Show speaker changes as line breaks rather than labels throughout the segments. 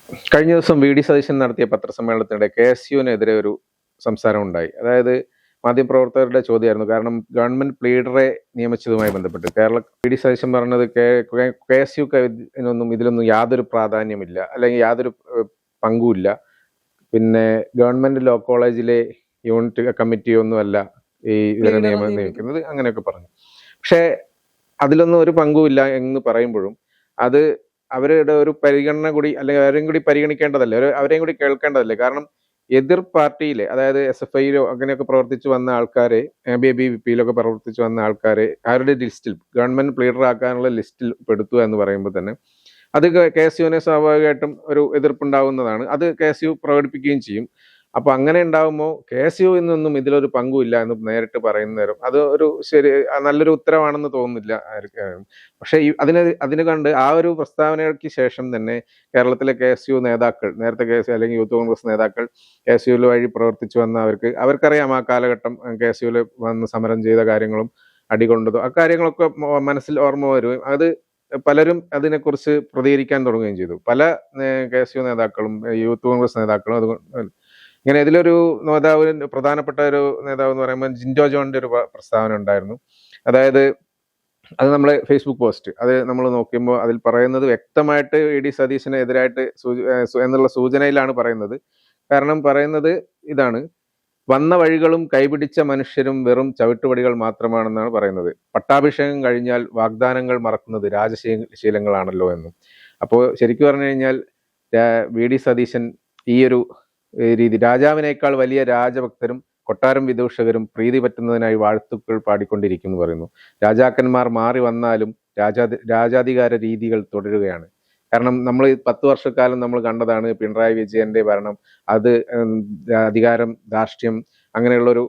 കഴിഞ്ഞ ദിവസം V D Satheesan നടത്തിയ പത്രസമ്മേളനത്തിനിടെ KSUവിനെതിരെ ഒരു സംസാരം ഉണ്ടായി. അതായത് മാധ്യമപ്രവർത്തകരുടെ ചോദ്യമായിരുന്നു. കാരണം ഗവൺമെന്റ് പ്ലീഡറെ നിയമിച്ചതുമായി ബന്ധപ്പെട്ട് വി ഡി സതീശൻ പറഞ്ഞത് KSUവിനൊന്നും ഇതിലൊന്നും യാതൊരു പ്രാധാന്യമില്ല, അല്ലെങ്കിൽ യാതൊരു പങ്കുമില്ല. പിന്നെ ഗവൺമെന്റ് ലോ കോളേജിലെ യൂണിറ്റ് കമ്മിറ്റിയൊന്നുമല്ല ഈ ഇവരെ നിയമിക്കുന്നത്, അങ്ങനെയൊക്കെ പറഞ്ഞു. പക്ഷേ അതിലൊന്നും ഒരു പങ്കുമില്ല എന്ന് പറയുമ്പോഴും അത് അവരുടെ ഒരു പരിഗണന കൂടി, അല്ലെങ്കിൽ അവരെയും കൂടി പരിഗണിക്കേണ്ടതല്ലേ, അവരെയും കൂടി കേൾക്കേണ്ടതല്ലേ? കാരണം എതിർ പാർട്ടിയിലെ, അതായത് SFIയിലോ അങ്ങനെയൊക്കെ പ്രവർത്തിച്ചു വന്ന ആൾക്കാരെ, ABVPയിലൊക്കെ പ്രവർത്തിച്ചു വന്ന ആൾക്കാരെ അവരുടെ ലിസ്റ്റിൽ, ഗവൺമെന്റ് പ്ലീഡർ ആക്കാനുള്ള ലിസ്റ്റിൽ പെടുത്തുക എന്ന് പറയുമ്പോൾ തന്നെ അത് KSUവിനെ സ്വാഭാവികമായിട്ടും ഒരു എതിർപ്പുണ്ടാവുന്നതാണ്. അത് KSU പ്രകടിപ്പിക്കുകയും ചെയ്യും. അപ്പൊ അങ്ങനെ ഉണ്ടാവുമ്പോൾ KSU എന്നൊന്നും ഇതിലൊരു പങ്കുമില്ല എന്ന് നേരിട്ട് പറയുന്ന നേരം അത് ഒരു നല്ലൊരു ഉത്തരവാണെന്ന് തോന്നുന്നില്ല ആർക്കും. പക്ഷെ അതിന് കണ്ട് ആ ഒരു പ്രസ്താവനയ്ക്ക് ശേഷം തന്നെ കേരളത്തിലെ KSU നേതാക്കൾ, നേരത്തെ KSU അല്ലെങ്കിൽ യൂത്ത് കോൺഗ്രസ് നേതാക്കൾ KSU വഴി പ്രവർത്തിച്ചു വന്ന അവർക്കറിയാം ആ കാലഘട്ടം KSU വന്ന് സമരം ചെയ്ത കാര്യങ്ങളും അടികൊണ്ടതോ ആ കാര്യങ്ങളൊക്കെ മനസ്സിൽ ഓർമ്മ വരും. അത് പലരും അതിനെക്കുറിച്ച് പ്രതികരിക്കാൻ തുടങ്ങുകയും ചെയ്തു. പല KSU നേതാക്കളും യൂത്ത് കോൺഗ്രസ് നേതാക്കളും അതുകൊണ്ട് ഇങ്ങനെ ഇതിലൊരു നേതാവ്, പ്രധാനപ്പെട്ട ഒരു നേതാവ് എന്ന് പറയുമ്പോൾ ജിൻഡോ ജോണിന്റെ ഒരു പ്രസ്താവന ഉണ്ടായിരുന്നു. അതായത് അത് നമ്മളെ ഫേസ്ബുക്ക് പോസ്റ്റ്, അത് നമ്മൾ നോക്കുമ്പോൾ അതിൽ പറയുന്നത് വ്യക്തമായിട്ട് ED സതീശന് എതിരായിട്ട് എന്നുള്ള സൂചനയിലാണ് പറയുന്നത്. കാരണം പറയുന്നത് ഇതാണ്: വന്ന വഴികളും കൈപിടിച്ച മനുഷ്യരും വെറും ചവിട്ടുപടികൾ മാത്രമാണെന്നാണ് പറയുന്നത്. പട്ടാഭിഷേകം കഴിഞ്ഞാൽ വാഗ്ദാനങ്ങൾ മറക്കുന്നത് രാജശീലങ്ങളാണല്ലോ എന്നും. അപ്പോൾ ശരിക്കും പറഞ്ഞു കഴിഞ്ഞാൽ VD സതീശൻ ഈ ഒരു രീതി, രാജാവിനേക്കാൾ വലിയ രാജഭക്തരും കൊട്ടാരം വിദൂഷകരും പ്രീതി പറ്റുന്നതിനായി വാഴ്ത്തുക്കൾ പാടിക്കൊണ്ടിരിക്കുന്നു പറയുന്നു. രാജാക്കന്മാർ മാറി വന്നാലും രാജാധികാര രീതികൾ തുടരുകയാണ്. കാരണം നമ്മൾ 10 വർഷക്കാലം നമ്മൾ കണ്ടതാണ് പിണറായി വിജയന്റെ ഭരണം. അത് അധികാരം, ധാർഷ്ട്യം, അങ്ങനെയുള്ളൊരു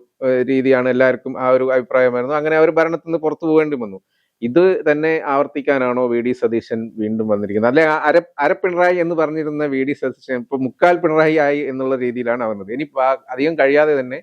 രീതിയാണ് എല്ലാവർക്കും ആ ഒരു അഭിപ്രായമായിരുന്നു. അങ്ങനെ അവർ ഭരണത്തിൽ നിന്ന് പുറത്തു പോകേണ്ടി വന്നു. ഇത് തന്നെ ആവർത്തിക്കാനാണോ VD സതീശൻ വീണ്ടും വന്നിരിക്കുന്നത്? അല്ലെ അര പിണറായി എന്ന് പറഞ്ഞിരുന്ന VD സതീശൻ ഇപ്പൊ മുക്കാൽ പിണറായി ആയി എന്നുള്ള രീതിയിലാണ് വന്നത്. ഇനി അധികം കഴിയാതെ തന്നെ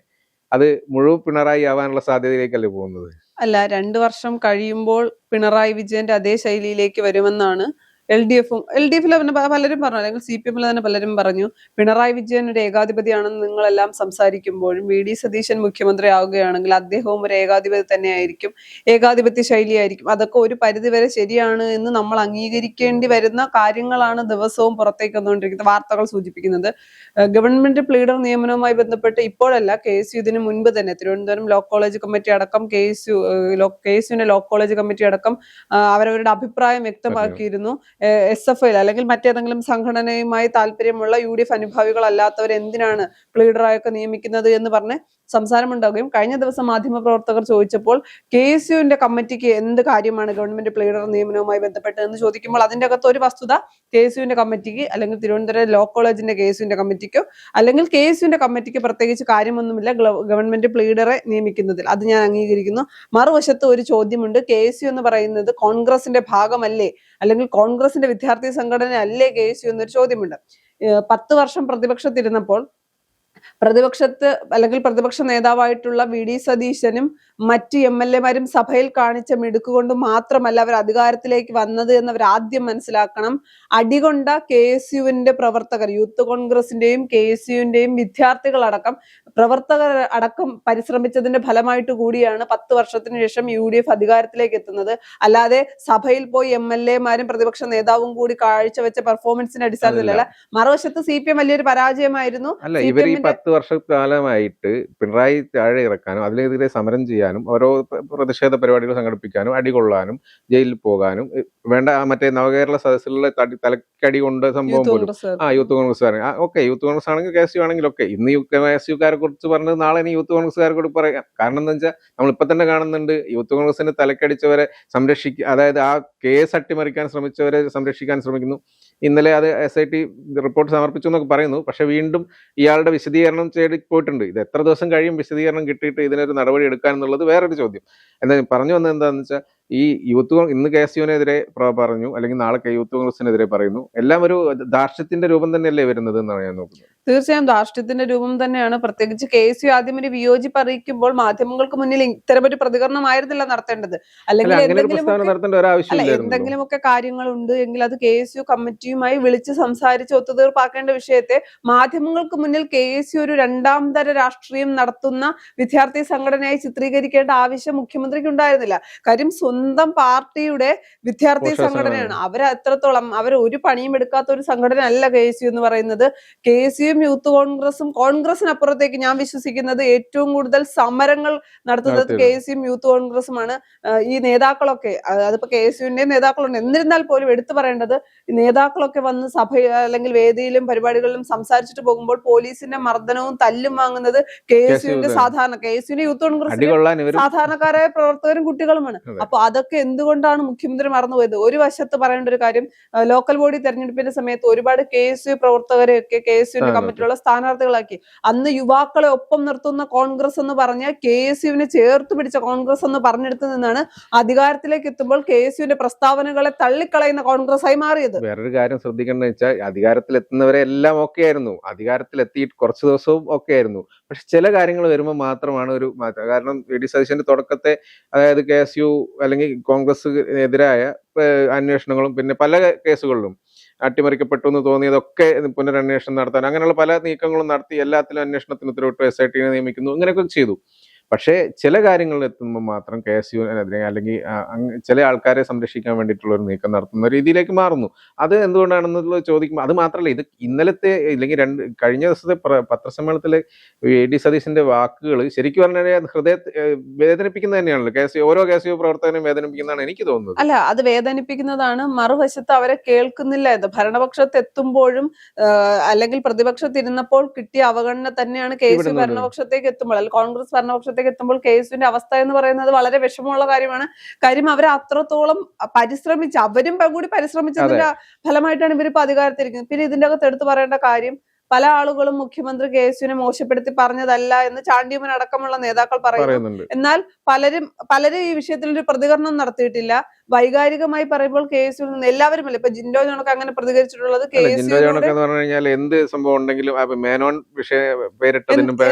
അത് മുഴുവൻ പിണറായി ആവാനുള്ള സാധ്യതയിലേക്കല്ലേ പോകുന്നത്?
അല്ല, 2 വർഷം കഴിയുമ്പോൾ പിണറായി വിജയന്റെ അതേ ശൈലിയിലേക്ക് വരുമെന്നാണ് LDFിൽ പലരും പറഞ്ഞു, അല്ലെങ്കിൽ CPMൽ തന്നെ പലരും പറഞ്ഞു. പിണറായി വിജയൻ ഒരു ഏകാധിപതിയാണെന്ന് നിങ്ങളെല്ലാം സംസാരിക്കുമ്പോഴും VD സതീശൻ മുഖ്യമന്ത്രി ആവുകയാണെങ്കിൽ അദ്ദേഹവും ഒരു ഏകാധിപതി തന്നെയായിരിക്കും, ഏകാധിപത്യ ശൈലിയായിരിക്കും. അതൊക്കെ ഒരു പരിധിവരെ ശരിയാണ് എന്ന് നമ്മൾ അംഗീകരിക്കേണ്ടി വരുന്ന കാര്യങ്ങളാണ് ദിവസവും പുറത്തേക്ക് വന്നുകൊണ്ടിരിക്കുന്ന വാർത്തകൾ സൂചിപ്പിക്കുന്നത്. ഗവൺമെന്റ് പ്ലീഡർ നിയമനവുമായി ബന്ധപ്പെട്ട് ഇപ്പോഴല്ല, KSU ഇതിനു മുൻപ് തന്നെ തിരുവനന്തപുരം ലോ കോളേജ് കമ്മിറ്റി അടക്കം KSUവിന്റെ ലോ കോളേജ് കമ്മിറ്റി അടക്കം അവരവരുടെ അഭിപ്രായം വ്യക്തമാക്കിയിരുന്നു. SFI അല്ലെങ്കിൽ മറ്റേതെങ്കിലും സംഘടനയുമായി താല്പര്യമുള്ള UDF അനുഭാവികളല്ലാത്തവർ എന്തിനാണ് പ്ലീഡറായൊക്കെ നിയമിക്കുന്നത് എന്ന് പറഞ്ഞ് സംസാരമുണ്ടാവുകയും കഴിഞ്ഞ ദിവസം മാധ്യമപ്രവർത്തകർ ചോദിച്ചപ്പോൾ KSUവിന്റെ കമ്മിറ്റിക്ക് എന്ത് കാര്യമാണ് ഗവൺമെന്റ് പ്ലീഡർ നിയമനവുമായി ബന്ധപ്പെട്ട് എന്ന് ചോദിക്കുമ്പോൾ അതിന്റെ അകത്ത് ഒരു വസ്തുത, KSUവിന്റെ കമ്മിറ്റിക്ക് അല്ലെങ്കിൽ തിരുവനന്തപുരം ലോ കോളേജിന്റെ KSUവിന്റെ കമ്മിറ്റിക്കോ അല്ലെങ്കിൽ KSUവിന്റെ കമ്മിറ്റിക്ക് പ്രത്യേകിച്ച് കാര്യമൊന്നുമില്ല ഗവൺമെന്റ് പ്ലീഡറെ നിയമിക്കുന്നതിൽ. അത് ഞാൻ അംഗീകരിക്കുന്നു. മറുവശത്ത് ഒരു ചോദ്യമുണ്ട്. KSU എന്ന് പറയുന്നത് കോൺഗ്രസിന്റെ ഭാഗമല്ലേ, അല്ലെങ്കിൽ കോൺഗ്രസിന്റെ വിദ്യാർത്ഥി സംഘടന അല്ലേ KSU എന്നൊരു ചോദ്യമുണ്ട്. 10 വർഷം പ്രതിപക്ഷത്തിരുന്നപ്പോൾ പ്രതിപക്ഷ നേതാവായിട്ടുള്ള VD സതീശനും മറ്റ് MLA-മാരും സഭയിൽ കാണിച്ച മിടുക്കുകൊണ്ട് മാത്രമല്ല അവർ അധികാരത്തിലേക്ക് വന്നത് എന്നവർ ആദ്യം മനസ്സിലാക്കണം. അടികൊണ്ട KSUവിന്റെ പ്രവർത്തകർ, യൂത്ത് കോൺഗ്രസിന്റെയും KSUവിന്റെയും വിദ്യാർത്ഥികളടക്കം പ്രവർത്തകർ അടക്കം പരിശ്രമിച്ചതിന്റെ ഫലമായിട്ട് കൂടിയാണ് 10 വർഷത്തിന് ശേഷം UDF അധികാരത്തിലേക്ക് എത്തുന്നത്. അല്ലാതെ സഭയിൽ പോയി MLA-മാരും പ്രതിപക്ഷ നേതാവും കൂടി കാഴ്ചവെച്ച പെർഫോമൻസിന്റെ അടിസ്ഥാനത്തിലല്ല. മറുവശത്ത് CPM വലിയൊരു പരാജയമായിരുന്നു.
10 വർഷക്കാലമായിട്ട് പിണറായി താഴെ ഇറക്കാനും അതിനെതിരെ സമരം ചെയ്യാനും ഓരോ പ്രതിഷേധ പരിപാടികൾ സംഘടിപ്പിക്കാനും അടികൊള്ളാനും ജയിലിൽ പോകാനും വേണ്ട മറ്റേ നവകേരള സദസ്സിലുള്ള തലക്കടി കൊണ്ട് സംഭവം പോലും യൂത്ത് കോൺഗ്രസ്സുകാരൻ യൂത്ത് കോൺഗ്രസ് ആണെങ്കിൽ KSU ആണെങ്കിലും ഒക്കെ ഇന്ന് KSUക്കാരെ കുറിച്ച് പറഞ്ഞത് നാളെ ഇനി യൂത്ത് കോൺഗ്രസ്സുകാരെ കൂടി പറയാം. കാരണം എന്താ വെച്ചാൽ നമ്മളിപ്പോ തന്നെ കാണുന്നുണ്ട്, യൂത്ത് കോൺഗ്രസിന്റെ തലക്കടിച്ചവരെ അതായത് ആ കേസ് അട്ടിമറിക്കാൻ ശ്രമിച്ചവരെ സംരക്ഷിക്കാൻ ശ്രമിക്കുന്നു. ഇന്നലെ അത് SIT റിപ്പോർട്ട് സമർപ്പിച്ചു എന്നൊക്കെ പറയുന്നു. പക്ഷെ വീണ്ടും ഇയാളുടെ വിശദീകരണം തേടി പോയിട്ടുണ്ട്. ഇത് എത്ര ദിവസം കഴിയും വിശദീകരണം കിട്ടിയിട്ട് ഇതിനൊരു നടപടി എടുക്കാൻ എന്നുള്ളത് വേറൊരു ചോദ്യം. എന്താ പറഞ്ഞു വന്നത് എന്താണെന്ന് വെച്ചാൽ, ഈ ഇന്ന് KSUവിനെതിരെ പറഞ്ഞു, അല്ലെങ്കിൽ നാളെ യൂത്ത് കോൺഗ്രസിനെതിരെ പറയുന്നു. എല്ലാം ഒരു ധാർഷ്ട്യത്തിന്റെ രൂപം തന്നെയല്ലേ വരുന്നത് എന്നാണ് ഞാൻ നോക്കുന്നത്.
തീർച്ചയായും ധാർഷ്ട്യത്തിന്റെ രൂപം തന്നെയാണ്. പ്രത്യേകിച്ച് KSU ആദ്യം ഒരു വിയോജിപ്പ് അറിയിക്കുമ്പോൾ മാധ്യമങ്ങൾക്ക് മുന്നിൽ ഇത്തരമൊരു പ്രതികരണമായിരുന്നില്ല നടത്തേണ്ടത്. അല്ലെങ്കിൽ
അങ്ങനെ ഒരു പ്രസ്താവന നടത്തേണ്ട ഒരു ആവശ്യമില്ലായിരുന്നു.
എന്തെങ്കിലുമൊക്കെ കാര്യങ്ങളുണ്ട് എങ്കിൽ അത് KSU കമ്മിറ്റിയുമായി വിളിച്ച് സംസാരിച്ച് ഒത്തുതീർപ്പാക്കേണ്ട വിഷയത്തെ മാധ്യമങ്ങൾക്ക് മുന്നിൽ KSU ഒരു രണ്ടാം തര രാഷ്ട്രീയം നടത്തുന്ന വിദ്യാർത്ഥി സംഘടനയായി ചിത്രീകരിക്കേണ്ട ആവശ്യം മുഖ്യമന്ത്രിക്ക് ഉണ്ടായിരുന്നില്ല. കാര്യം സ്വന്തം പാർട്ടിയുടെ വിദ്യാർത്ഥി സംഘടനയാണ്. അവരെത്രത്തോളം അവർ ഒരു പണിയും എടുക്കാത്ത ഒരു സംഘടന അല്ല KSU എന്ന് പറയുന്നത്. KSU യൂത്ത് കോൺഗ്രസും കോൺഗ്രസിനപ്പുറത്തേക്ക് ഞാൻ വിശ്വസിക്കുന്നത് ഏറ്റവും കൂടുതൽ സമരങ്ങൾ നടത്തുന്നത് KSU യൂത്ത് കോൺഗ്രസുമാണ്. ഈ നേതാക്കളൊക്കെ അതിപ്പോ KSUവിന്റെ നേതാക്കളുണ്ട്, എന്നിരുന്നാൽ പോലും എടുത്തു പറയേണ്ടത് ഈ നേതാക്കളൊക്കെ വന്ന് സഭ അല്ലെങ്കിൽ വേദിയിലും പരിപാടികളിലും സംസാരിച്ചിട്ട് പോകുമ്പോൾ പോലീസിന്റെ മർദ്ദനവും തല്ലും വാങ്ങുന്നത് KSUവിന്റെ KSUവിന്റെ യൂത്ത് കോൺഗ്രസ് സാധാരണക്കാരായ പ്രവർത്തകരും കുട്ടികളുമാണ്. അപ്പൊ അതൊക്കെ എന്തുകൊണ്ടാണ് മുഖ്യമന്ത്രി മറന്നുപോയത്? ഒരു വശത്ത് പറയേണ്ട ഒരു കാര്യം, ലോക്കൽ ബോഡി തെരഞ്ഞെടുപ്പിന്റെ സമയത്ത് ഒരുപാട് KSU പ്രവർത്തകരെയൊക്കെ KSUവിന്റെ കമ്മിറ്റിയിലുള്ള സ്ഥാനാർത്ഥികളാക്കി. അന്ന് യുവാക്കളെ ഒപ്പം നിർത്തുന്ന കോൺഗ്രസ് എന്ന് പറഞ്ഞാൽ KSUവിനെ ചേർത്ത് പിടിച്ച കോൺഗ്രസ് എന്ന് പറഞ്ഞെടുത്ത് നിന്നാണ് അധികാരത്തിലേക്ക് എത്തുമ്പോൾ KSUവിന്റെ പ്രസ്താവനകളെ തള്ളിക്കളയുന്ന കോൺഗ്രസ് ആയി മാറിയത്.
വേറൊരു കാര്യം ശ്രദ്ധിക്കേണ്ടത് വെച്ചാൽ അധികാരത്തിലെത്തുന്നവരെ എല്ലാം ഓക്കെ ആയിരുന്നു, അധികാരത്തിലെത്തിയിട്ട് കുറച്ച് ദിവസവും ഓക്കെ ആയിരുന്നു. പക്ഷെ ചില കാര്യങ്ങൾ വരുമ്പോൾ മാത്രമാണ് ഒരു മാറ്റം. കാരണം VD സതീശന്റെ തുടക്കത്തെ, അതായത് KSU അല്ലെങ്കിൽ കോൺഗ്രസ് എതിരായ അന്വേഷണങ്ങളും പിന്നെ പല കേസുകളിലും അട്ടിമറിക്കപ്പെട്ടു എന്ന് തോന്നിയതൊക്കെ പുനരന്വേഷണം നടത്താൻ അങ്ങനെയുള്ള പല നീക്കങ്ങളും നടത്തി എല്ലാത്തിലും അന്വേഷണത്തിന് ഉത്തരവിട്ടു, SIT നിയമിക്കുന്നു, ഇങ്ങനെയൊക്കെ ചെയ്തു. പക്ഷേ ചില കാര്യങ്ങളിൽ എത്തുമ്പോൾ മാത്രം KSUവിനെതിരെ അല്ലെങ്കിൽ ചില ആൾക്കാരെ സംരക്ഷിക്കാൻ വേണ്ടിയിട്ടുള്ള ഒരു നീക്കം നടത്തുന്ന രീതിയിലേക്ക് മാറുന്നു. അത് എന്തുകൊണ്ടാണെന്നുള്ളത് ചോദിക്കുമ്പോൾ, അത് മാത്രമല്ല, ഇത് ഇന്നലത്തെ ഇല്ലെങ്കിൽ കഴിഞ്ഞ ദിവസത്തെ പത്രസമ്മേളനത്തിലെ VD സതീശന്റെ വാക്കുകൾ ശരിക്കും പറഞ്ഞാൽ വേദനിപ്പിക്കുന്നത് തന്നെയാണല്ലോ. ഓരോ KSU പ്രവർത്തകനും വേദനിപ്പിക്കുന്നതാണ് എനിക്ക് തോന്നുന്നത്.
അല്ല, അത് വേദനിപ്പിക്കുന്നതാണ്. മറുവശത്ത് അവരെ കേൾക്കുന്നില്ല എന്ന്. ഭരണപക്ഷത്ത് എത്തുമ്പോഴും അല്ലെങ്കിൽ പ്രതിപക്ഷത്തിരുന്നപ്പോൾ കിട്ടിയ അവഗണന തന്നെയാണ് KSU ഭരണപക്ഷത്തേക്ക് എത്തുമ്പോൾ, അല്ലെങ്കിൽ കോൺഗ്രസ് ഭരണപക്ഷത്തേക്ക് എത്തുമ്പോൾ KSUവിന്റെ അവസ്ഥ എന്ന് പറയുന്നത് വളരെ വിഷമമുള്ള കാര്യമാണ്. കാര്യം അവരെ അത്രത്തോളം പരിശ്രമിച്ച്, അവരും കൂടി പരിശ്രമിച്ചതിന്റെ ഫലമായിട്ടാണ് ഇവരിപ്പോ അധികാരത്തിരിക്കുന്നത്. പിന്നെ ഇതിന്റെ അകത്ത് എടുത്തു പറയേണ്ട കാര്യം, പല ആളുകളും മുഖ്യമന്ത്രി KSUവിനെ മോശപ്പെടുത്തി പറഞ്ഞതല്ല എന്ന് ചാണ്ടിയുമ്മൻ അടക്കമുള്ള നേതാക്കൾ പറയുന്നു. എന്നാൽ പലരും ഈ വിഷയത്തിൽ ഒരു പ്രതികരണം നടത്തിയിട്ടില്ല. വൈകാരികമായി പറയുമ്പോൾ KSUവിൽ നിന്ന് എല്ലാവരും അല്ല, ഇപ്പൊ ജിൻഡോ ജോണൊക്കെ അങ്ങനെ പ്രതികരിച്ചിട്ടുള്ളത്
എന്ത് സംഭവം ഉണ്ടെങ്കിലും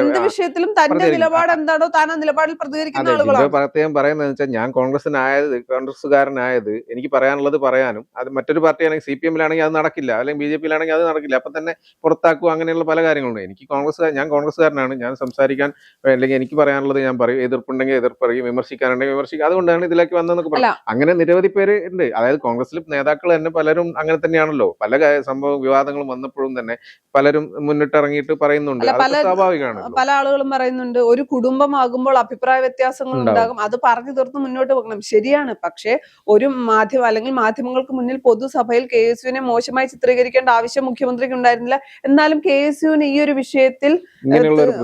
എന്ത് വിഷയത്തിലും തന്റെ നിലപാട് എന്താണോ താൻ ആ നിലപാടിൽ പ്രതികരിക്കുന്ന ആളുകളാണ്.
പ്രത്യേകം പറയുന്നത് വെച്ചാൽ, ഞാൻ കോൺഗ്രസ്സുകാരനായത് എനിക്ക് പറയാനുള്ളത് പറയാനും, അത് മറ്റൊരു പാർട്ടിയാണെങ്കിൽ CPM-ലാണെങ്കിൽ അത് നടക്കില്ല, അല്ലെങ്കിൽ BJP-ലാണെങ്കിൽ അത് നടക്കില്ല, അപ്പൊ തന്നെ പുറത്താക്കുക, അങ്ങനെയുള്ള പല കാര്യങ്ങളുണ്ട്. ഞാൻ കോൺഗ്രസ്സുകാരനാണ്, ഞാൻ സംസാരിക്കാൻ അല്ലെങ്കിൽ എനിക്ക് പറയാനുള്ളത് ഞാൻ പറയും, എതിർപ്പുണ്ടെങ്കിൽ എതിർപ്പ് പറയും, വിമർശിക്കാനുണ്ടെങ്കിൽ വിമർശിക്കും. അതുകൊണ്ടാണ് ഇതിലേക്ക് വന്നതെന്നൊക്കെ പറയും. അങ്ങനെ നിരവധി പേര് ഉണ്ട്. അതായത് കോൺഗ്രസിൽ നേതാക്കൾ തന്നെ പലരും അങ്ങനെ തന്നെയാണല്ലോ. പല സംഭവ വിവാദങ്ങളും വന്നപ്പോഴും തന്നെ പലരും മുന്നിട്ടിറങ്ങിയിട്ട് പറയുന്നുണ്ട്. സ്വാഭാവികമാണ്.
പല ആളുകളും പറയുന്നുണ്ട്, ഒരു കുടുംബമാകുമ്പോൾ അഭിപ്രായ വ്യത്യാസങ്ങൾ ഉണ്ടാകും, അത് പറഞ്ഞു തീർത്ത് മുന്നോട്ട് പോകണം. ശരിയാണ്. പക്ഷെ ഒരു മാധ്യമം അല്ലെങ്കിൽ മാധ്യമങ്ങൾക്ക് മുന്നിൽ പൊതുസഭയിൽ KSUവിനെ മോശമായി ചിത്രീകരിക്കേണ്ട ആവശ്യം മുഖ്യമന്ത്രിക്ക് ഉണ്ടായിരുന്നില്ല. എന്നാലും KSUവിന് ഈ ഒരു വിഷയത്തിൽ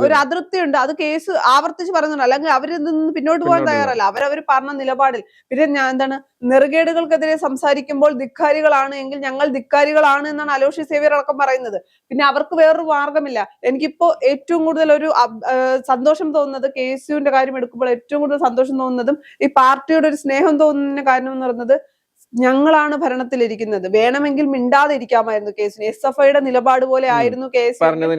ഒരു അതൃപ്തിയുണ്ട്. അത് കേസ് ആവർത്തിച്ച് പറയുന്നുണ്ട്. അല്ലെങ്കിൽ അവരിൽ നിന്ന് പിന്നോട്ട് പോകാൻ തയ്യാറല്ല. അവരവർ പറഞ്ഞ നിലപാടിൽ. പിന്നെ ഞാൻ നെറുകേടുകൾക്കെതിരെ സംസാരിക്കുമ്പോൾ ധിക്കാരികളാണ് എങ്കിൽ ഞങ്ങൾ ധിക്കാരികളാണ് എന്നാണ് അലോഷി സേവ്യർ അടക്കം പറയുന്നത്. പിന്നെ അവർക്ക് വേറൊരു മാർഗമില്ല. എനിക്കിപ്പോ ഏറ്റവും കൂടുതൽ ഒരു സന്തോഷം തോന്നുന്നത്, KSUവിന്റെ കാര്യം എടുക്കുമ്പോൾ ഏറ്റവും കൂടുതൽ സന്തോഷം തോന്നുന്നതും ഈ പാർട്ടിയുടെ ഒരു സ്നേഹം തോന്നുന്ന കാര്യം എന്ന് പറയുന്നത്, ഞങ്ങളാണ് ഭരണത്തിലിരിക്കുന്നത്, വേണമെങ്കിൽ മിണ്ടാതെ ഇരിക്കാമായിരുന്നു കേസിന്. SFIയുടെ നിലപാട് പോലെ ആയിരുന്നു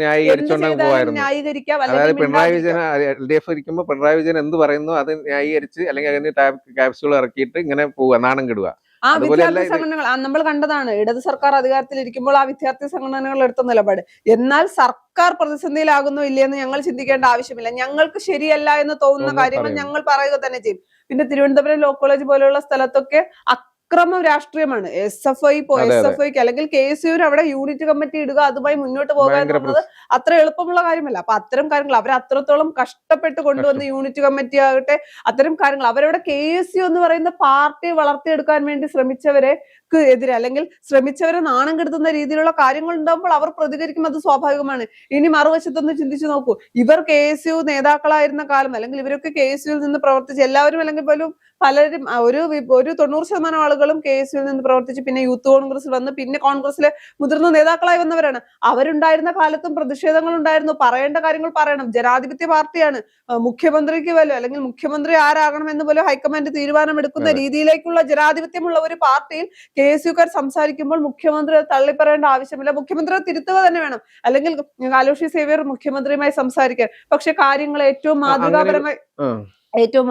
ന്യായീകരിക്കാം.
പിണറായി വിജയൻ LDF ഇരിക്കുമ്പോൾ പിണറായി വിജയൻ എന്ത് പറയുന്നു അത് ന്യായീകരിച്ച് അല്ലെങ്കിൽ അതിന് ക്യാപ്സ്യൂൾ ഇറക്കിയിട്ട് ഇങ്ങനെ പോവുക, നാണം കെടുക.
ആ വിദ്യാർത്ഥി സംഘടനകൾ നമ്മൾ കണ്ടതാണ്. ഇടത് സർക്കാർ അധികാരത്തിലിരിക്കുമ്പോൾ ആ വിദ്യാർത്ഥി സംഘടനകൾ എടുത്ത നിലപാട്. എന്നാൽ സർക്കാർ പ്രതിസന്ധിയിലാകുന്നോ ഇല്ലയെന്ന് ഞങ്ങൾ ചിന്തിക്കേണ്ട ആവശ്യമില്ല. ഞങ്ങൾക്ക് ശരിയല്ല എന്ന് തോന്നുന്ന കാര്യങ്ങൾ ഞങ്ങൾ പറയുക തന്നെ ചെയ്യും. പിന്നെ തിരുവനന്തപുരം ലോ കോളേജ് പോലെയുള്ള സ്ഥലത്തൊക്കെ അക്രമ രാഷ്ട്രീയമാണ്. SFIക്ക് അല്ലെങ്കിൽ KSUവിന് അവിടെ യൂണിറ്റ് കമ്മിറ്റി ഇടുക, അതുമായി മുന്നോട്ട് പോകുക എന്നുള്ളത് അത്ര എളുപ്പമുള്ള കാര്യമല്ല. അപ്പൊ അത്തരം കാര്യങ്ങൾ അവർ അത്രത്തോളം കഷ്ടപ്പെട്ട് കൊണ്ടുവന്ന യൂണിറ്റ് കമ്മിറ്റി ആകട്ടെ, അത്തരം കാര്യങ്ങൾ അവരവിടെ KSU എന്ന് പറയുന്ന പാർട്ടി വളർത്തിയെടുക്കാൻ വേണ്ടി ശ്രമിച്ചവരെ എതിരെ അല്ലെങ്കിൽ ശ്രമിച്ചവരെ നാണം കെടുത്തുന്ന രീതിയിലുള്ള കാര്യങ്ങൾ ഉണ്ടാകുമ്പോൾ അവർ പ്രതികരിക്കും. അത് സ്വാഭാവികമാണ്. ഇനി മറുവശത്തൊന്ന് ചിന്തിച്ചു നോക്കൂ. ഇവർ KSU നേതാക്കളായിരുന്ന കാലം, അല്ലെങ്കിൽ ഇവരൊക്കെ KSUവിൽ നിന്ന് പ്രവർത്തിച്ച് എല്ലാവരും അല്ലെങ്കിൽ പോലും പലരും ഒരു 90% ആളുകളും KSUവിൽ നിന്ന് പ്രവർത്തിച്ച് പിന്നെ യൂത്ത് കോൺഗ്രസിൽ വന്ന് പിന്നെ കോൺഗ്രസിലെ മുതിർന്ന നേതാക്കളായി വന്നവരാണ്. അവരുണ്ടായിരുന്ന കാലത്തും പ്രതിഷേധങ്ങൾ ഉണ്ടായിരുന്നു. പറയേണ്ട കാര്യങ്ങൾ പറയണം. ജനാധിപത്യ പാർട്ടിയാണ്. മുഖ്യമന്ത്രിക്ക് പോലും അല്ലെങ്കിൽ മുഖ്യമന്ത്രി ആരാകണം എന്ന് പോലും ഹൈക്കമാൻഡ് തീരുമാനമെടുക്കുന്ന രീതിയിലേക്കുള്ള ജനാധിപത്യമുള്ള ഒരു പാർട്ടിയിൽ KSUക്കാർ സംസാരിക്കുമ്പോൾ മുഖ്യമന്ത്രി അത് തള്ളിപ്പറയേണ്ട ആവശ്യമില്ല, മുഖ്യമന്ത്രി തിരുത്തുക തന്നെ വേണം. അല്ലെങ്കിൽ അലോഷി സേവ്യർ മുഖ്യമന്ത്രിയുമായി സംസാരിക്കാൻ, പക്ഷെ കാര്യങ്ങൾ ഏറ്റവും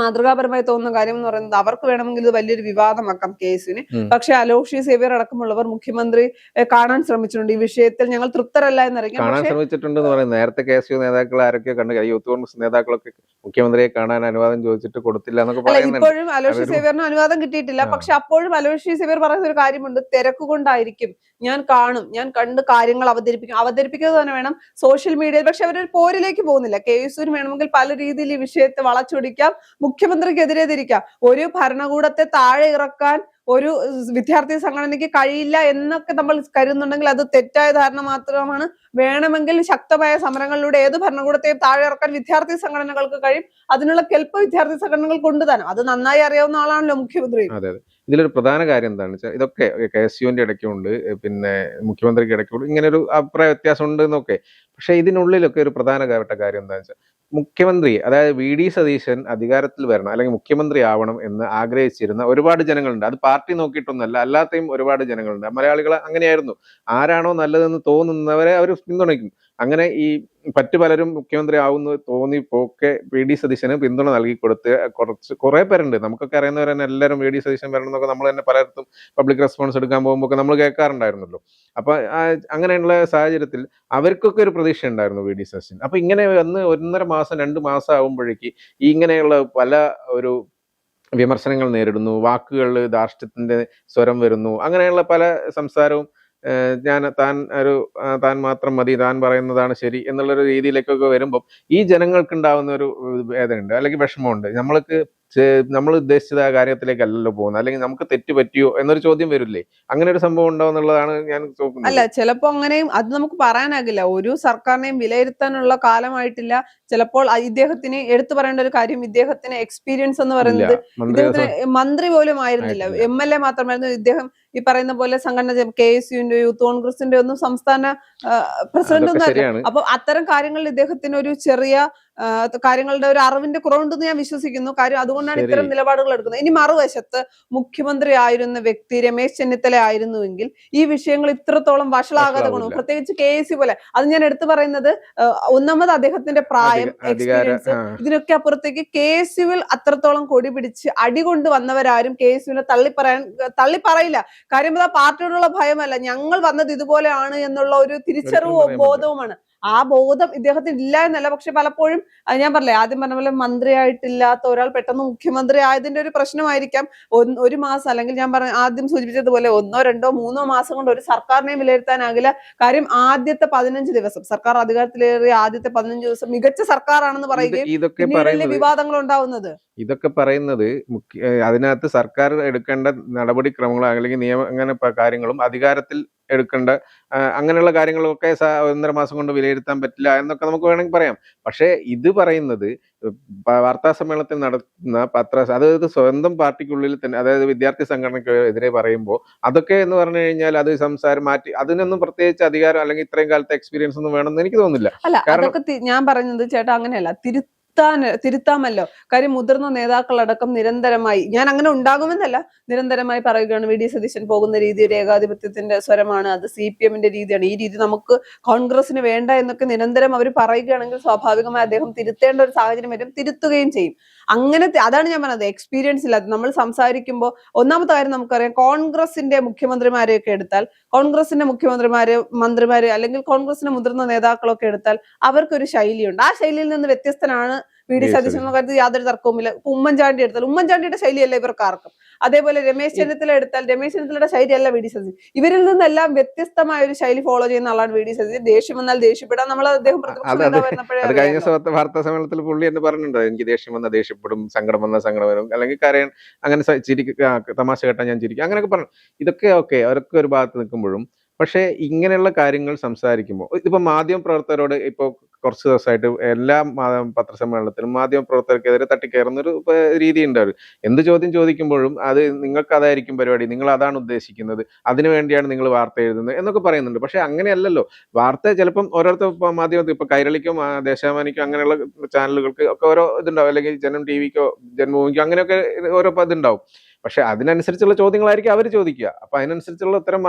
മാതൃകാപരമായി തോന്നുന്ന കാര്യം എന്ന് പറയുന്നത്, അവർക്ക് വേണമെങ്കിൽ ഇത് വലിയൊരു വിവാദമാക്കാം കേസിന്. പക്ഷെ അലോഷി സേവ്യർ അടക്കമുള്ളവർ മുഖ്യമന്ത്രി കാണാൻ ശ്രമിച്ചിട്ടുണ്ട്. ഈ വിഷയത്തിൽ ഞങ്ങൾ തൃപ്തരല്ല എന്നറിയിക്കാം.
കാണാൻ ശ്രമിച്ചിട്ടുണ്ടെന്ന് പറയുന്നത് നേരത്തെ KSU നേതാക്കൾ ആരൊക്കെ കണ്ടു, യൂത്ത് കോൺഗ്രസ് നേതാക്കളൊക്കെ മുഖ്യമന്ത്രിയെ കാണാൻ അനുവാദം ചോദിച്ചിട്ട് കൊടുത്തില്ല എന്നൊക്കെ പറയുന്നുണ്ട്.
ഇപ്പോഴും അലോഷി സേവ്യറിന് അനുവാദം കിട്ടിയിട്ടില്ല. പക്ഷെ അപ്പോഴും അലോഷി സേവ്യർ പറയുന്ന ഒരു കാര്യമുണ്ട്, തിരക്കുകൊണ്ടായിരിക്കും, ഞാൻ കാണും, ഞാൻ കണ്ട് കാര്യങ്ങൾ അവതരിപ്പിക്കുക തന്നെ വേണം സോഷ്യൽ മീഡിയയിൽ. പക്ഷെ അവരൊരു പോരിലേക്ക് പോകുന്നില്ല. KSUവിന് വേണമെങ്കിൽ പല രീതിയിൽ ഈ വിഷയത്തെ വളച്ചൊടിക്കാം, മുഖ്യമന്ത്രിക്കെതിരെ തിരിക്കാം. ഒരു ഭരണകൂടത്തെ താഴെ ഇറക്കാൻ ഒരു വിദ്യാർത്ഥി സംഘടനയ്ക്ക് കഴിയില്ല എന്നൊക്കെ നമ്മൾ കരുതുന്നുണ്ടെങ്കിൽ അത് തെറ്റായ ധാരണ മാത്രമാണ്. വേണമെങ്കിൽ ശക്തമായ സമരങ്ങളിലൂടെ ഏത് ഭരണകൂടത്തെയും താഴെ ഇറക്കാൻ വിദ്യാർത്ഥി സംഘടനകൾക്ക് കഴിയും. അതിനുള്ള കെൽപ്പ് വിദ്യാർത്ഥി സംഘടനകൾ കൊണ്ടുതരാം. അത് നന്നായി അറിയാവുന്ന ആളാണല്ലോ മുഖ്യമന്ത്രി.
അതെ അതെ. ഇതിലൊരു പ്രധാന കാര്യം എന്താണെന്ന് വെച്ചാൽ, ഇതൊക്കെ KSUവിന്റെ ഇടയ്ക്കുണ്ട്, പിന്നെ മുഖ്യമന്ത്രിക്ക് ഇടയ്ക്കുണ്ട്, ഇങ്ങനെ ഒരു അഭിപ്രായ വ്യത്യാസം ഉണ്ട് എന്നൊക്കെ. പക്ഷെ ഇതിനുള്ളിലൊക്കെ ഒരു പ്രധാനപ്പെട്ട കാര്യം എന്താണെന്ന് വെച്ചാൽ, മുഖ്യമന്ത്രി അതായത് VD സതീശൻ അധികാരത്തിൽ വരണം അല്ലെങ്കിൽ മുഖ്യമന്ത്രി ആവണം എന്ന് ആഗ്രഹിച്ചിരുന്ന ഒരുപാട് ജനങ്ങളുണ്ട്. അത് പാർട്ടി നോക്കിയിട്ടൊന്നല്ല, അല്ലാത്തയും ഒരുപാട് ജനങ്ങളുണ്ട്. മലയാളികൾ അങ്ങനെയായിരുന്നു. ആരാണോ നല്ലതെന്ന് തോന്നുന്നവരെ അവർ പിന്തുണയ്ക്കും. അങ്ങനെ ഈ മറ്റു പലരും മുഖ്യമന്ത്രി ആവുന്നു തോന്നിപ്പോക്കെ VD സതീശന് പിന്തുണ നൽകി കൊടുത്ത് കുറെ പേരുണ്ട്. നമുക്കൊക്കെ അറിയുന്നവർ തന്നെ എല്ലാവരും VD സതീശൻ വരണം എന്നൊക്കെ നമ്മൾ തന്നെ പലയിടത്തും പബ്ലിക് റെസ്പോൺസ് എടുക്കാൻ പോകുമ്പോൾ നമ്മൾ കേൾക്കാറുണ്ടായിരുന്നല്ലോ. അപ്പൊ അങ്ങനെയുള്ള സാഹചര്യത്തിൽ അവർക്കൊക്കെ ഒരു പ്രതീക്ഷ ഉണ്ടായിരുന്നു VD സതീശൻ. അപ്പൊ ഇങ്ങനെ വന്ന് 1.5 മാസം 2 മാസം ആകുമ്പോഴേക്ക് ഇങ്ങനെയുള്ള പല ഒരു വിമർശനങ്ങൾ നേരിടുന്നു, വാക്കുകളിൽ ധാർഷ്ട്യത്തിന്റെ സ്വരം വരുന്നു, അങ്ങനെയുള്ള പല സംസാരവും താൻ മാത്രം മതി, താൻ പറയുന്നതാണ് ശരി എന്നുള്ളൊരു രീതിയിലേക്കൊക്കെ വരുമ്പോൾ ഈ ജനങ്ങൾക്കുണ്ടാവുന്ന ഒരു വേദനയുണ്ട്, അല്ലെങ്കിൽ വിഷമമുണ്ട്. നമ്മൾ ഉദ്ദേശിച്ചത് ആ കാര്യത്തിലേക്കല്ലല്ലോ പോകുന്നത്, അല്ലെങ്കിൽ നമുക്ക് തെറ്റ് പറ്റിയോ എന്നൊരു ചോദ്യം വരില്ലേ? അങ്ങനെ ഒരു സംഭവം ഉണ്ടോ എന്നുള്ളതാണ് ഞാൻ നോക്കുന്നത്.
അല്ല, ചിലപ്പോ അങ്ങനെയും അത് നമുക്ക് പറയാനാകില്ല. ഒരു സർക്കാരിനെയും വിലയിരുത്താനുള്ള കാലമായിട്ടില്ല. ചിലപ്പോൾ ഇദ്ദേഹത്തിന് എടുത്തു പറയേണ്ട ഒരു കാര്യം, ഇദ്ദേഹത്തിന് എക്സ്പീരിയൻസ് എന്ന് പറയുന്നത്, ഇദ്ദേഹത്തിന് മന്ത്രി പോലും ആയിരുന്നില്ല, MLA മാത്രമായിരുന്നു. ഇദ്ദേഹം ഈ പറയുന്ന പോലെ സംഘടന KSUവിന്റെ യൂത്ത് കോൺഗ്രസിന്റെ ഒന്നും സംസ്ഥാന പ്രസിഡന്റ് ഒന്നും അല്ല. അപ്പൊ അത്തരം കാര്യങ്ങളിൽ ഇദ്ദേഹത്തിന് ഒരു ചെറിയ കാര്യങ്ങളുടെ ഒരു അറിവിന്റെ കുറവുണ്ടെന്ന് ഞാൻ വിശ്വസിക്കുന്നു. കാര്യം അതുകൊണ്ടാണ് ഇത്തരം നിലപാടുകൾ എടുക്കുന്നത്. ഇനി മറുവശത്ത് മുഖ്യമന്ത്രി ആയിരുന്ന വ്യക്തി രമേശ് ചെന്നിത്തല ആയിരുന്നുവെങ്കിൽ ഈ വിഷയങ്ങൾ ഇത്രത്തോളം വഷളാകാതെ കൊണ്ടു, പ്രത്യേകിച്ച് KSU പോലെ. അത് ഞാൻ എടുത്തു പറയുന്നത്, ഒന്നാമത് അദ്ദേഹത്തിന്റെ പ്രായം, എക്സ്പീരിയൻസ്, ഇതിനൊക്കെ അപ്പുറത്തേക്ക് KSUവിൽ അത്രത്തോളം കൊടി പിടിച്ച് അടികൊണ്ട് വന്നവരാരും KSUവിനെ തള്ളിപ്പറയില്ല. കാര്യം അത് ആ പാർട്ടിയോടുള്ള ഭയമല്ല, ഞങ്ങൾ വന്നത് ഇതുപോലെയാണ് എന്നുള്ള ഒരു തിരിച്ചറിവും ബോധവുമാണ്. ആ ബോധം ഇദ്ദേഹത്തിന് ഇല്ല എന്നല്ല. പക്ഷെ പലപ്പോഴും ഞാൻ പറഞ്ഞില്ലേ, ആദ്യം പറഞ്ഞ പോലെ മന്ത്രിയായിട്ടില്ലാത്ത ഒരാൾ പെട്ടെന്ന് മുഖ്യമന്ത്രി ആയതിന്റെ ഒരു പ്രശ്നമായിരിക്കാം. ഒരു മാസം, അല്ലെങ്കിൽ ഞാൻ ആദ്യം സൂചിപ്പിച്ചതുപോലെ 1, 2, 3 മാസം കൊണ്ട് ഒരു സർക്കാരിനെയും വിലയിരുത്താനാകില്ല. കാര്യം ആദ്യത്തെ 15 ദിവസം, സർക്കാർ അധികാരത്തിലേറിയ ആദ്യത്തെ 15 ദിവസം മികച്ച സർക്കാരാണെന്ന് പറയുകയും പിന്നീടല്ലേ വിവാദങ്ങൾ ഉണ്ടാവുന്നത്.
ഇതൊക്കെ പറയുന്നത് അതിനകത്ത് സർക്കാർ എടുക്കേണ്ട നടപടിക്രമങ്ങളോ അല്ലെങ്കിൽ അങ്ങനെ കാര്യങ്ങളും അധികാരത്തിൽ എടുക്കേണ്ട അങ്ങനെയുള്ള കാര്യങ്ങളൊക്കെ 1.5 മാസം കൊണ്ട് വിലയിരുത്താൻ പറ്റില്ല എന്നൊക്കെ നമുക്ക് വേണമെങ്കിൽ പറയാം. പക്ഷേ ഇത് പറയുന്നത് വാർത്താ സമ്മേളനത്തിൽ നടത്തുന്ന അതായത് സ്വന്തം പാർട്ടിക്കുള്ളിൽ തന്നെ, അതായത് വിദ്യാർത്ഥി സംഘടനയ്ക്കെതിരെ പറയുമ്പോൾ അതൊക്കെ എന്ന് പറഞ്ഞു കഴിഞ്ഞാൽ അത് സംസാരം മാറ്റി, അതിനൊന്നും പ്രത്യേകിച്ച് അധികാരം അല്ലെങ്കിൽ ഇത്രയും കാലത്തെ എക്സ്പീരിയൻസ് ഒന്നും വേണമെന്ന് എനിക്ക് തോന്നുന്നില്ല.
അല്ല, അതൊക്കെ ഞാൻ പറയുന്നത് ചേട്ടാ അങ്ങനെയല്ല, തിരുത്താമല്ലോ. കാര്യം മുതിർന്ന നേതാക്കളടക്കം നിരന്തരമായി, ഞാൻ അങ്ങനെ ഉണ്ടാകുമെന്നല്ല, നിരന്തരമായി പറയുകയാണ് VD സതീശൻ പോകുന്ന രീതി ഒരു ഏകാധിപത്യത്തിന്റെ സ്വരമാണ്, അത് CPMന്റെ രീതിയാണ്, ഈ രീതി നമുക്ക് കോൺഗ്രസിന് വേണ്ട എന്നൊക്കെ നിരന്തരം അവർ പറയുകയാണെങ്കിൽ സ്വാഭാവികമായി അദ്ദേഹം തിരുത്തേണ്ട ഒരു സാഹചര്യം വരും, തിരുത്തുകയും ചെയ്യും. അതാണ് ഞാൻ പറഞ്ഞത്, എക്സ്പീരിയൻസ് ഇല്ലാത്ത നമ്മൾ സംസാരിക്കുമ്പോൾ. ഒന്നാമത്തെ കാര്യം നമുക്കറിയാം, കോൺഗ്രസിന്റെ മുഖ്യമന്ത്രിമാരെയൊക്കെ എടുത്താൽ, കോൺഗ്രസിന്റെ മന്ത്രിമാര് അല്ലെങ്കിൽ കോൺഗ്രസിന്റെ മുതിർന്ന നേതാക്കളൊക്കെ എടുത്താൽ അവർക്കൊരു ശൈലിയുണ്ട്. ആ ശൈലിയിൽ നിന്ന് വ്യത്യസ്തനാണ് VD സതീശൻ എന്ന കാര്യത്തിൽ യാതൊരു തർക്കവുമില്ല. ഉമ്മൻചാണ്ടി എടുത്താൽ ഉമ്മൻചാണ്ടിയുടെ ശൈലിയല്ല ഇവർക്കാർക്കും. അതേപോലെ രമേശ് ചെന്നിത്തല എടുത്താൽ രമേശ് ചെന്നിത്തലയുടെ ശൈലിയല്ല VD സതീശൻ. ഇവരിൽ നിന്നെല്ലാം വ്യത്യസ്തമായ ഒരു ശൈലി ഫോളോ ചെയ്യുന്ന ആളാണ് VD സതീശൻ. ദേഷ്യം വന്നാൽ ദേഷ്യപ്പെടാൻ, നമ്മൾ അദ്ദേഹം
കഴിഞ്ഞ വാർത്താ സമ്മേളനത്തിൽ പുള്ളി എന്ന് പറഞ്ഞിട്ടുണ്ടോ, എനിക്ക് ദേഷ്യം വന്നാൽ ദേഷ്യപ്പെടും, സങ്കടം വന്നാൽ സങ്കടം വരും, അല്ലെങ്കിൽ കരയാൻ, അങ്ങനെ തമാശ കേട്ടാൽ ഞാൻ ചിരിക്കും, അങ്ങനെയൊക്കെ പറഞ്ഞു. ഇതൊക്കെ ഓക്കെ, അവരൊക്കെ ഒരു ഭാഗത്ത് നിൽക്കുമ്പോഴും പക്ഷേ ഇങ്ങനെയുള്ള കാര്യങ്ങൾ സംസാരിക്കുമ്പോൾ, ഇതിപ്പോ മാധ്യമപ്രവർത്തകരോട് ഇപ്പോൾ കുറച്ച് ദിവസമായിട്ട് എല്ലാ പത്രസമ്മേളനത്തിലും മാധ്യമപ്രവർത്തകർക്കെതിരെ തട്ടിക്കയറുന്ന ഒരു രീതി ഉണ്ടാവും. എന്ത് ചോദ്യം ചോദിക്കുമ്പോഴും അത് നിങ്ങൾക്ക് അതായിരിക്കും പരിപാടി, നിങ്ങൾ അതാണ് ഉദ്ദേശിക്കുന്നത്, അതിനു വേണ്ടിയാണ് നിങ്ങൾ വാർത്ത എഴുതുന്നത് എന്നൊക്കെ പറയുന്നുണ്ട്. പക്ഷെ അങ്ങനെയല്ലല്ലോ വാർത്ത. ചിലപ്പം ഓരോരുത്തർ മാധ്യമത്തിൽ ഇപ്പൊ കൈരളിക്കും ദേശാഭിമാനിക്കും അങ്ങനെയുള്ള ചാനലുകൾക്ക് ഒക്കെ ഓരോ ഇതുണ്ടാവും, അല്ലെങ്കിൽ ജനം TVക്കോ ജന്മഭൂമിക്കോ അങ്ങനെയൊക്കെ ഓരോ ഇതുണ്ടാവും. പക്ഷെ അതിനനുസരിച്ചുള്ള ചോദ്യങ്ങളായിരിക്കും അവർ ചോദിക്കുക. അപ്പൊ അതിനനുസരിച്ചുള്ള ഉത്തരം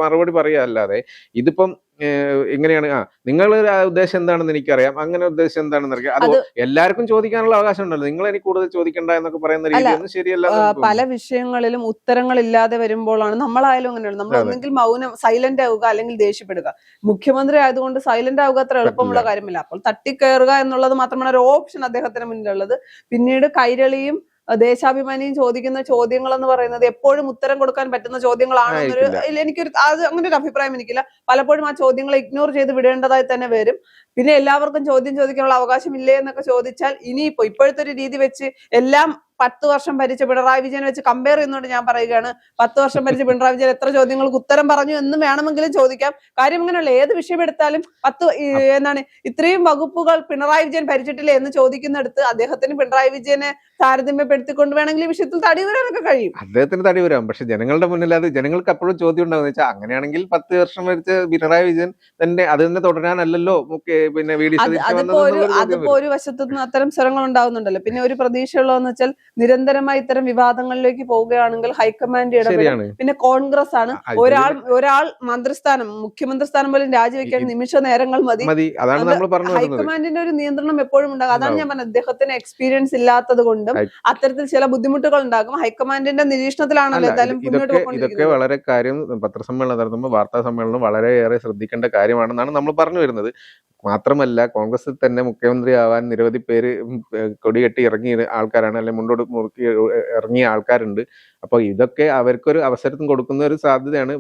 മറുപടി പറയുക അല്ലാതെ ഇതിപ്പം എങ്ങനെയാണ് നിങ്ങളുടെ ഉദ്ദേശം എന്താണെന്ന് എനിക്കറിയാം, അങ്ങനെ ഉദ്ദേശം എന്താണെന്ന് അറിയാം, അത് എല്ലാവർക്കും ചോദിക്കാനുള്ള അവകാശം ഉണ്ടല്ലോ, നിങ്ങൾ എനിക്ക് കൂടുതൽ ചോദിക്കണ്ട എന്നൊക്കെ പറയുന്ന രീതിയൊന്നും ശരിയല്ല.
പല വിഷയങ്ങളിലും ഉത്തരങ്ങളില്ലാതെ വരുമ്പോഴാണ് നമ്മളായാലും അങ്ങനെയാണ്. നമ്മൾ ഒന്നെങ്കിൽ മൗനം സൈലന്റ് ആവുക അല്ലെങ്കിൽ ദേഷ്യപ്പെടുക. മുഖ്യമന്ത്രി ആയതുകൊണ്ട് സൈലന്റ് ആവുക അത്ര എളുപ്പമുള്ള കാര്യമില്ല. അപ്പോൾ തട്ടിക്കയറുക എന്നുള്ളത് മാത്രമാണ് ഒരു ഓപ്ഷൻ അദ്ദേഹത്തിന് മുന്നിലുള്ളത്. പിന്നീട് കൈരളിയും ദേശാഭിമാനിയും ചോദിക്കുന്ന ചോദ്യങ്ങൾ എന്ന് പറയുന്നത് എപ്പോഴും ഉത്തരം കൊടുക്കാൻ പറ്റുന്ന ചോദ്യങ്ങളാണെന്നൊരു എനിക്കൊരു അങ്ങനെ ഒരു അഭിപ്രായം എനിക്കില്ല. പലപ്പോഴും ആ ചോദ്യങ്ങളെ ഇഗ്നോർ ചെയ്ത് വിടേണ്ടതായി തന്നെ വരും. പിന്നെ എല്ലാവർക്കും ചോദ്യം ചോദിക്കാനുള്ള അവകാശം ഇല്ലേ എന്നൊക്കെ ചോദിച്ചാൽ ഇപ്പോഴത്തെ ഒരു രീതി വെച്ച് എല്ലാം 10 വർഷം ഭരിച്ച പിണറായി വിജയൻ വെച്ച് കമ്പയർ ചെയ്യുന്നതുകൊണ്ട് ഞാൻ പറയുകയാണ്, 10 വർഷം ഭരിച്ച പിണറായി വിജയൻ എത്ര ചോദ്യങ്ങൾക്ക് ഉത്തരം പറഞ്ഞു എന്നും വേണമെങ്കിലും ചോദിക്കാം. കാര്യം അങ്ങനെയുള്ള ഏത് വിഷയം എടുത്താലും ഇത്രയും വകുപ്പുകൾ പിണറായി വിജയൻ ഭരിച്ചിട്ടില്ല എന്ന് ചോദിക്കുന്നിടത്ത് അദ്ദേഹത്തിന് പിണറായി വിജയനെ താരതമ്യപ്പെടുത്തിക്കൊണ്ട് വേണമെങ്കിൽ ഈ വിഷയത്തിൽ തടി വരാനൊക്കെ കഴിയും.
അദ്ദേഹത്തിന് തടി വരാം, പക്ഷെ ജനങ്ങളുടെ മുന്നിൽ അത് ജനങ്ങൾക്ക് അപ്പോഴും ചോദ്യം ഉണ്ടാകുന്ന വെച്ചാൽ അങ്ങനെയാണെങ്കിൽ 10 വർഷം ഭരിച്ച പിണറായി വിജയൻ തന്നെ അത് തന്നെ തുടരാനല്ലല്ലോ പിന്നെ
അതിപ്പോ ഒരു വശത്തുനിന്ന് അത്തരം സ്വരങ്ങൾ ഉണ്ടാവുന്നുണ്ടല്ലോ. പിന്നെ ഒരു പ്രതീക്ഷയുള്ളതെന്ന് വെച്ചാൽ നിരന്തരമായി ഇത്തരം വിവാദങ്ങളിലേക്ക് പോവുകയാണെങ്കിൽ ഹൈക്കമാൻഡ് ഇടപെടും. പിന്നെ കോൺഗ്രസ് ആണ്, ഒരാൾ മന്ത്രിസ്ഥാനം മുഖ്യമന്ത്രി സ്ഥാനം പോലും രാജിവെക്കാൻ നിമിഷ നേരങ്ങൾ മതി. ഹൈക്കമാൻഡിന്റെ ഒരു നിയന്ത്രണം എപ്പോഴും ഉണ്ടാകും. അതാണ് ഞാൻ പറഞ്ഞത്, അദ്ദേഹത്തിന് എക്സ്പീരിയൻസ് ഇല്ലാത്തത് കൊണ്ടും അത്തരത്തിൽ ചില ബുദ്ധിമുട്ടുകൾ ഉണ്ടാകും. ഹൈക്കമാൻഡിന്റെ നിരീക്ഷണത്തിലാണല്ലോ എന്തായാലും മുന്നോട്ട് പോയിക്കൊണ്ടിരിക്കുന്നത്.
ഇതൊക്കെ വളരെ കാര്യം പത്രസമ്മേളനം നടത്തുമ്പോൾ വാർത്താ സമ്മേളനം വളരെയേറെ ശ്രദ്ധിക്കേണ്ട കാര്യമാണെന്നാണ് നമ്മൾ പറഞ്ഞു വരുന്നത്. മാത്രമല്ല കോൺഗ്രസിൽ തന്നെ മുഖ്യമന്ത്രി ആവാൻ നിരവധി പേര് കൊടികെട്ടി ഇറങ്ങിയ ആൾക്കാരാണ്, അല്ലെങ്കിൽ മുണ്ടോട് മുറുക്കി ഇറങ്ങിയ ആൾക്കാരുണ്ട്. അപ്പൊ ഇതൊക്കെ അവർക്കൊരു അവസരത്തിന് കൊടുക്കുന്ന ഒരു സാധ്യതയാണ്.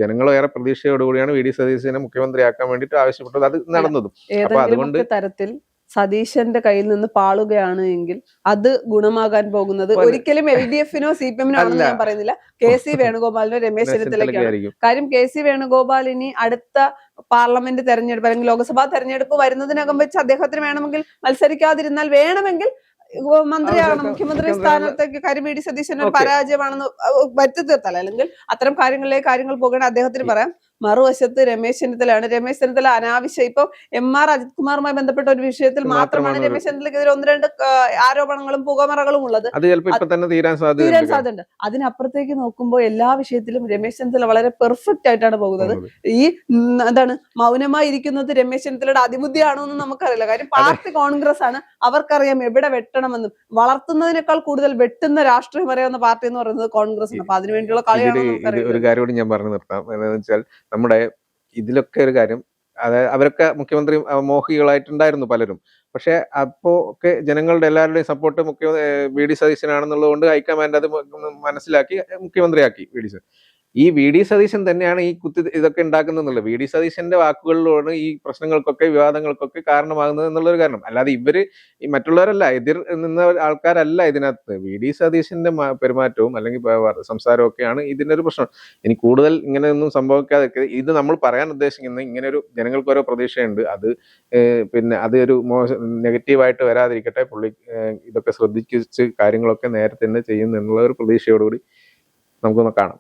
ജനങ്ങൾ ഏറെ പ്രതീക്ഷയോടുകൂടിയാണ് വി ഡി സതീശനെ മുഖ്യമന്ത്രിയാക്കാൻ വേണ്ടിയിട്ട് ആവശ്യപ്പെട്ടത്, അത് നടന്നതും. അപ്പൊ അതുകൊണ്ട്
തരത്തിൽ സതീശന്റെ കയ്യിൽ നിന്ന് പാളുകയാണ് എങ്കിൽ അത് ഗുണമാകാൻ പോകുന്നത് ഒരിക്കലും LDF-നോ CPM-നോ ആണെന്ന് ഞാൻ പറയുന്നില്ല, KC വേണുഗോപാലിനോ രമേശ് ചെന്നിത്തലയ്ക്കാണ്. കാര്യം KC വേണുഗോപാൽ ഇനി അടുത്ത പാർലമെന്റ് തെരഞ്ഞെടുപ്പ് അല്ലെങ്കിൽ ലോക്സഭാ തെരഞ്ഞെടുപ്പ് വരുന്നതിനകം വെച്ച് അദ്ദേഹത്തിന് വേണമെങ്കിൽ മത്സരിക്കാതിരുന്നാൽ വേണമെങ്കിൽ മന്ത്രിയാകണം, മുഖ്യമന്ത്രി സ്ഥാനത്തേക്ക് കാര്യം വി ഡി സതീശൻ ഒരു പരാജയമാണെന്ന് വരുത്തി തീർത്താൽ അല്ലെങ്കിൽ അത്തരം കാര്യങ്ങൾ പോകണം അദ്ദേഹത്തിന് പറയാം. മറുവശത്ത് രമേശ് ചെന്നിത്തലയാണ്. രമേശ് ചെന്നിത്തല അനാവശ്യം ഇപ്പൊ MR അജിത് കുമാറുമായി ബന്ധപ്പെട്ട ഒരു വിഷയത്തിൽ മാത്രമാണ് രമേശ് ചെന്നിത്തലയ്ക്കെതിരെ 1-2 ആരോപണങ്ങളും പുകമറകളും ഉള്ളത്.
തീരാൻ
സാധ്യതയുണ്ട്. അതിനപ്പുറത്തേക്ക് നോക്കുമ്പോൾ എല്ലാ വിഷയത്തിലും രമേശ് ചെന്നിത്തല വളരെ പെർഫെക്റ്റ് ആയിട്ടാണ് പോകുന്നത്. ഈ മൗനമായി ഇരിക്കുന്നത് രമേശ് ചെന്നിത്തലയുടെ അതിബുദ്ധിയാണോ എന്ന് നമുക്കറിയില്ല. കാര്യം പാർട്ടി കോൺഗ്രസ് ആണ്, അവർക്കറിയാം എവിടെ വെട്ടണമെന്നും. വളർത്തുന്നതിനേക്കാൾ കൂടുതൽ വെട്ടുന്ന രാഷ്ട്രീയം അറിയാവുന്ന പാർട്ടി എന്ന് പറയുന്നത് കോൺഗ്രസ് ആണ്. അപ്പൊ അതിനുവേണ്ടിയുള്ള കളിയാണ്.
ഒരു കാര്യം കൂടി ഞാൻ പറഞ്ഞു നിർത്താം. എന്താണെന്ന് വെച്ചാൽ നമ്മുടെ ഇതിലൊക്കെ ഒരു കാര്യം, അതായത് അവരൊക്കെ മുഖ്യമന്ത്രി മോഹികളായിട്ടുണ്ടായിരുന്നു പലരും. പക്ഷെ അപ്പോ ഒക്കെ ജനങ്ങളുടെ എല്ലാവരുടെയും സപ്പോർട്ട് വി ഡി സതീശനാണെന്നുള്ളത് കൊണ്ട് ഹൈക്കമാൻഡ് അത് മനസ്സിലാക്കി മുഖ്യമന്ത്രിയാക്കി വി ഡി സതീശൻ. ഈ വി ഡി സതീശൻ തന്നെയാണ് ഈ ഇതൊക്കെ ഉണ്ടാക്കുന്നുള്ളത്. വി ഡി സതീശന്റെ വാക്കുകളിലാണ് ഈ പ്രശ്നങ്ങൾക്കൊക്കെ വിവാദങ്ങൾക്കൊക്കെ കാരണമാകുന്നത് എന്നുള്ളൊരു കാരണം. അല്ലാതെ ഈ മറ്റുള്ളവരല്ല, എതിർ നിന്ന ആൾക്കാരല്ല ഇതിനകത്ത്. വി ഡി സതീശന്റെ പെരുമാറ്റവും അല്ലെങ്കിൽ സംസാരവും ഒക്കെയാണ് ഇതിന്റെ ഒരു പ്രശ്നം. ഇനി കൂടുതൽ ഇങ്ങനെയൊന്നും സംഭവിക്കാതെ ഇത് നമ്മൾ പറയാൻ ഉദ്ദേശിക്കുന്നത് ഇങ്ങനെ ഒരു ജനങ്ങൾക്ക് ഓരോ പ്രതീക്ഷയുണ്ട്, അത് പിന്നെ അത് ഒരു നെഗറ്റീവായിട്ട് വരാതിരിക്കട്ടെ, പുള്ളി ഇതൊക്കെ ശ്രദ്ധിച്ച് കാര്യങ്ങളൊക്കെ നേരത്തെ തന്നെ ചെയ്യുന്നു എന്നുള്ള ഒരു പ്രതീക്ഷയോടുകൂടി നമുക്കൊന്ന് കാണാം.